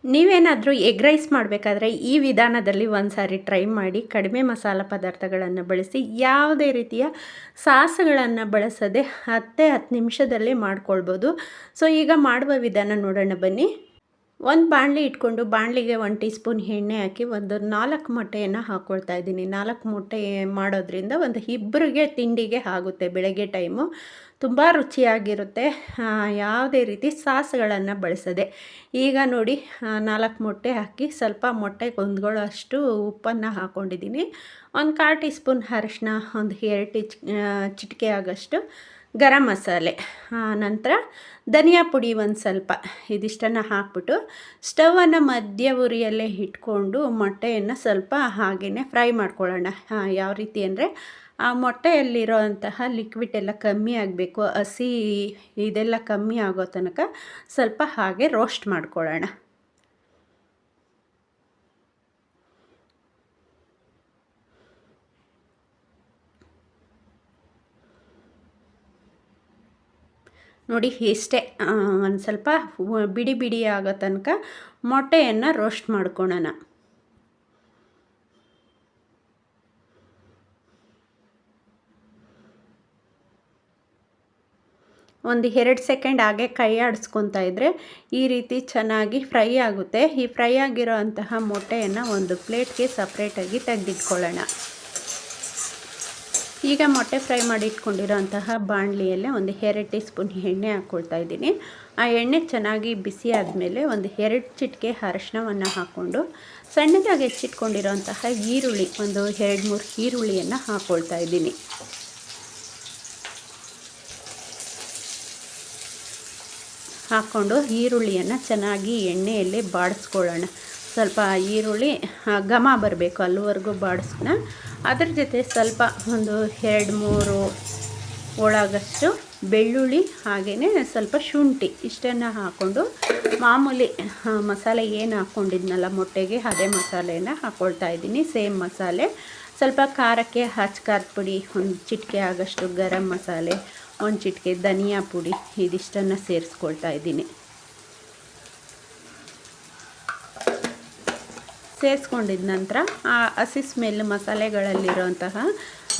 ನೀವೇನಾದರೂ egg rice ಮಾಡಬೇಕಾದ್ರೆ ಈ ವಿಧಾನದಲ್ಲಿ ಒಂದು ಸಾರಿ ಟ್ರೈ ಮಾಡಿ. ಕಡಿಮೆ ಮಸಾಲ ಪದಾರ್ಥಗಳನ್ನು ಬಳಸಿ ಯಾವುದೇ ರೀತಿಯ ಸಾಸುಗಳನ್ನು ಬಳಸದೆ 10 ನಿಮಿಷದಲ್ಲಿ ಮಾಡ್ಕೊಳ್ಬೋದು. ಸೊ ಈಗ ಮಾಡುವ ವಿಧಾನ ನೋಡೋಣ ಬನ್ನಿ. ಒಂದು ಬಾಣಲಿ ಇಟ್ಕೊಂಡು ಬಾಣಲಿಗೆ 1 ಟೀ ಸ್ಪೂನ್ ಎಣ್ಣೆ ಹಾಕಿ ಒಂದು 4 ಮೊಟ್ಟೆಯನ್ನು ಹಾಕ್ಕೊಳ್ತಾ ಇದ್ದೀನಿ. 4 ಮೊಟ್ಟೆ ಮಾಡೋದ್ರಿಂದ ಒಂದು ಇಬ್ಬರಿಗೆ ತಿಂಡಿಗೆ ಆಗುತ್ತೆ. ಬೆಳಗ್ಗೆ ಟೈಮು ತುಂಬ ರುಚಿಯಾಗಿರುತ್ತೆ, ಯಾವುದೇ ರೀತಿ ಸಾಸುಗಳನ್ನು ಬಳಸದೆ. ಈಗ ನೋಡಿ 4 ಮೊಟ್ಟೆ ಹಾಕಿ ಸ್ವಲ್ಪ ಮೊಟ್ಟೆಗೆ ಹೊಂದ್ಕೊಳ್ಳೋ ಅಷ್ಟು ಉಪ್ಪನ್ನು ಹಾಕ್ಕೊಂಡಿದ್ದೀನಿ. ಒಂದು 1/4 ಟೀ ಸ್ಪೂನ್ ಅರಿಶಿನ, ಒಂದು 2 ಚಿಟಿಕೆ ಆಗೋಷ್ಟು ಗರಂ ಮಸಾಲೆ, ನಂತರ ಧನಿಯಾ ಪುಡಿ ಒಂದು ಸ್ವಲ್ಪ, ಇದಿಷ್ಟನ್ನು ಹಾಕ್ಬಿಟ್ಟು ಸ್ಟವನ್ನು ಮಧ್ಯ ಉರಿಯಲ್ಲೇ ಇಟ್ಕೊಂಡು ಮೊಟ್ಟೆಯನ್ನು ಸ್ವಲ್ಪ ಹಾಗೆಯೇ ಫ್ರೈ ಮಾಡ್ಕೊಳ್ಳೋಣ. ಯಾವ ರೀತಿ ಅಂದರೆ ಆ ಮೊಟ್ಟೆಯಲ್ಲಿರೋ ಅಂತಹ ಲಿಕ್ವಿಡ್ ಎಲ್ಲ ಕಮ್ಮಿ ಆಗಬೇಕು, ಹಸಿ ಇದೆಲ್ಲ ಕಮ್ಮಿ ಆಗೋ ತನಕ ಸ್ವಲ್ಪ ಹಾಗೆ ರೋಸ್ಟ್ ಮಾಡ್ಕೊಳ್ಳೋಣ. ನೋಡಿ ಇಷ್ಟೇ, ಒಂದು ಸ್ವಲ್ಪ ಬಿಡಿ ಬಿಡಿ ಆಗೋ ತನಕ ಮೊಟ್ಟೆಯನ್ನು ರೋಸ್ಟ್ ಮಾಡ್ಕೊಳ್ಳೋಣ. ಒಂದು 2 ಸೆಕೆಂಡ್ ಹಾಗೆ ಕೈ ಆಡಿಸ್ಕೊತಾ ಇದ್ದರೆ ಈ ರೀತಿ ಚೆನ್ನಾಗಿ ಫ್ರೈ ಆಗುತ್ತೆ. ಈ ಫ್ರೈ ಆಗಿರೋ ಅಂತಹ ಮೊಟ್ಟೆಯನ್ನು ಒಂದು ಪ್ಲೇಟ್ಗೆ ಸಪ್ರೇಟಾಗಿ ತೆಗೆದಿಟ್ಕೊಳ್ಳೋಣ. ಈಗ ಮೊಟ್ಟೆ ಫ್ರೈ ಮಾಡಿ ಇಟ್ಕೊಂಡಿರೋ ಅಂತಹ ಬಾಣಲಿಯಲ್ಲೇ ಒಂದು 2 ಟೀ ಸ್ಪೂನ್ ಎಣ್ಣೆ ಹಾಕ್ಕೊಳ್ತಾ ಇದ್ದೀನಿ. ಆ ಎಣ್ಣೆ ಚೆನ್ನಾಗಿ ಬಿಸಿ ಆದಮೇಲೆ ಒಂದು 2 ಚಿಟಿಕೆ ಅರಿಶಿನವನ್ನು ಹಾಕ್ಕೊಂಡು ಸಣ್ಣದಾಗಿ ಹೆಚ್ಚಿಟ್ಕೊಂಡಿರೋ ಅಂತಹ ಈರುಳ್ಳಿ, ಒಂದು 2-3 ಈರುಳ್ಳಿಯನ್ನು ಹಾಕ್ಕೊಳ್ತಾ ಇದ್ದೀನಿ. ಹಾಕ್ಕೊಂಡು ಈರುಳ್ಳಿಯನ್ನು ಚೆನ್ನಾಗಿ ಎಣ್ಣೆಯಲ್ಲಿ ಬಾಡಿಸ್ಕೊಳ್ಳೋಣ. ಸ್ವಲ್ಪ ಈರುಳ್ಳಿ ಘಮ ಬರಬೇಕು, ಅಲ್ಲಿವರೆಗೂ ಬಾಡಿಸ್ನ. ಅದ್ರ ಜೊತೆ ಸ್ವಲ್ಪ ಒಂದು 2-3 ಒಳಗಷ್ಟು ಬೆಳ್ಳುಳ್ಳಿ, ಹಾಗೆಯೇ ಸ್ವಲ್ಪ ಶುಂಠಿ, ಇಷ್ಟನ್ನು ಹಾಕ್ಕೊಂಡು ಮಾಮೂಲಿ ಮಸಾಲೆ ಏನು ಹಾಕ್ಕೊಂಡಿದ್ನಲ್ಲ ಮೊಟ್ಟೆಗೆ, ಅದೇ ಮಸಾಲೆಯನ್ನು ಹಾಕ್ಕೊಳ್ತಾ ಇದ್ದೀನಿ. ಸೇಮ್ ಮಸಾಲೆ. ಸ್ವಲ್ಪ ಖಾರಕ್ಕೆ ಖಾರದ ಪುಡಿ, ಒಂದು ಚಿಟಿಕೆ ಆಗೋಷ್ಟು ಗರಂ ಮಸಾಲೆ, ಒಂದು ಚಿಟಿಕೆ ಧನಿಯಾ ಪುಡಿ, ಇದಿಷ್ಟನ್ನು ಸೇರಿಸ್ಕೊಳ್ತಾ ಇದ್ದೀನಿ. ಸೇರಿಸ್ಕೊಂಡಿದ ನಂತರ ಆ ಹಸಿ ಸ್ಮೆಲ್, ಮಸಾಲೆಗಳಲ್ಲಿರೋಂತಹ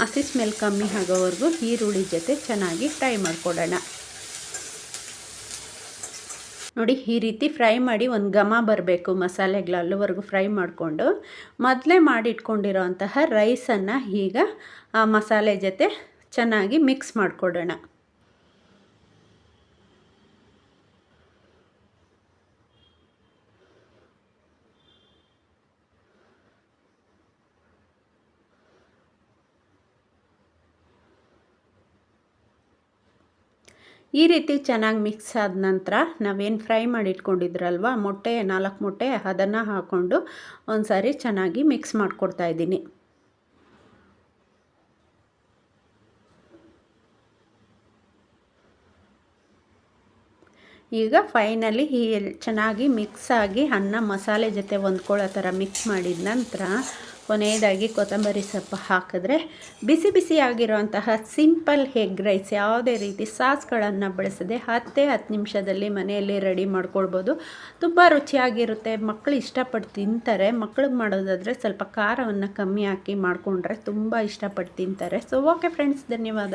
ಹಸಿ ಸ್ಮೆಲ್ ಕಮ್ಮಿ ಆಗೋವರೆಗೂ ಈರುಳ್ಳಿ ಜೊತೆ ಚೆನ್ನಾಗಿ ಫ್ರೈ ಮಾಡ್ಕೊಳ್ಳೋಣ. ನೋಡಿ ಈ ರೀತಿ ಫ್ರೈ ಮಾಡಿ ಒಂದು ಘಮ ಬರಬೇಕು ಮಸಾಲೆಗಳು, ಅಲ್ಲಿವರೆಗೂ ಫ್ರೈ ಮಾಡಿಕೊಂಡು ಮೊದಲೇ ಮಾಡಿಟ್ಕೊಂಡಿರೋ ಅಂತಹ ರೈಸನ್ನು ಈಗ ಆ ಮಸಾಲೆ ಜೊತೆ ಚೆನ್ನಾಗಿ ಮಿಕ್ಸ್ ಮಾಡಿಕೊಡೋಣ. ಈ ರೀತಿ ಚೆನ್ನಾಗಿ ಮಿಕ್ಸ್ ಆದ ನಂತರ ನಾವೇನು ಫ್ರೈ ಮಾಡಿ ಇಟ್ಕೊಂಡಿದ್ರಲ್ವ ಮೊಟ್ಟೆ, 4 ಮೊಟ್ಟೆ, ಅದನ್ನು ಹಾಕ್ಕೊಂಡು ಒಂದು ಸಾರಿ ಚೆನ್ನಾಗಿ ಮಿಕ್ಸ್ ಮಾಡಿಕೊಡ್ತಾ ಇದ್ದೀನಿ. ಈಗ ಫೈನಲಿ ಚೆನ್ನಾಗಿ ಮಿಕ್ಸ್ ಆಗಿ ಅನ್ನ ಮಸಾಲೆ ಜೊತೆ ಹೊಂದ್ಕೊಳ್ಳೋ ಥರ ಮಿಕ್ಸ್ ಮಾಡಿದ ನಂತರ ಕೊನೆಯದಾಗಿ ಕೊತ್ತಂಬರಿ ಸೊಪ್ಪು ಹಾಕಿದ್ರೆ ಬಿಸಿ ಬಿಸಿಯಾಗಿರುವಂತಹ ಸಿಂಪಲ್ ಎಗ್ ರೈಸ್, ಯಾವುದೇ ರೀತಿ ಸಾಸ್ಗಳನ್ನು ಬಳಸದೆ 10 ನಿಮಿಷದಲ್ಲಿ ಮನೆಯಲ್ಲಿ ರೆಡಿ ಮಾಡ್ಕೊಳ್ಬೋದು. ತುಂಬ ರುಚಿಯಾಗಿರುತ್ತೆ, ಮಕ್ಕಳು ಇಷ್ಟಪಟ್ಟು ತಿಂತಾರೆ. ಮಕ್ಳಿಗೆ ಮಾಡೋದಾದರೆ ಸ್ವಲ್ಪ ಖಾರವನ್ನು ಕಮ್ಮಿ ಹಾಕಿ ಮಾಡಿಕೊಂಡ್ರೆ ತುಂಬ ಇಷ್ಟಪಟ್ಟು ತಿಂತಾರೆ. ಸೊ ಓಕೆ ಫ್ರೆಂಡ್ಸ್, ಧನ್ಯವಾದ.